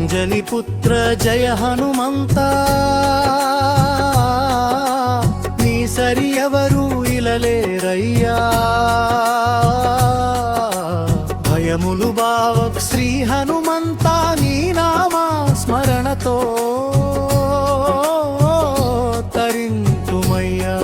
అంజని పుత్ర జయ హనుమంత నీ సరి ఎవరు ఇలలేరయ్యా భయములు బావక్ శ్రీ హనుమంత నీ నామా స్మరణతో తరింతుమయ్యా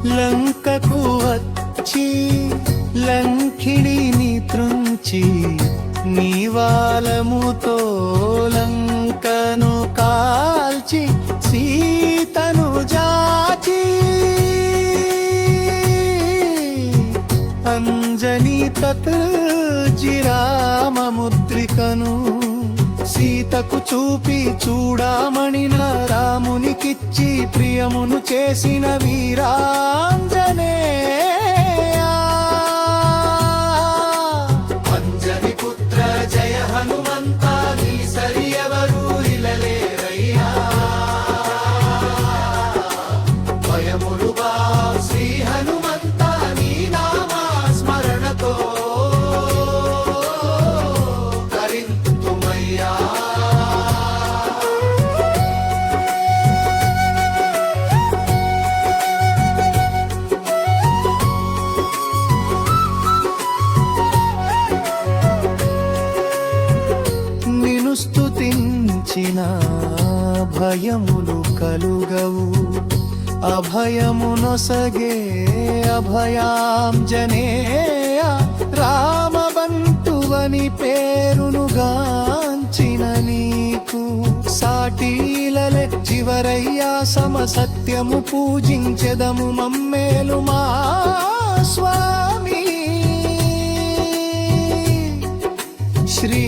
లంకకు వచ్చి లంకిణిని త్రుంచి నీవాలముతో లంకను కాల్చి సీతను జాచి అంజని తత్జి రామముద్రికను సీతకు చూపి చూడామణిన రామునికిచ్చి ప్రియమును చేసిన వీరాంజనేయా అంజని పుత్ర జయ హనుమంత నీ సరి ఎవరు ఇలలేరయ్యా భయములు బా శ్రీ హనుమంత నీ నామా స్మరణతో స్తుతించిన భయములు కలుగవు అభయమునొసగే అభయాంజనేయ రామబంటువని పేరునుగాంచిన నీకు సాటీలలే చివరయ్యా సమసత్యము పూజించెదము మమ్మేలు మా స్వామి శ్రీ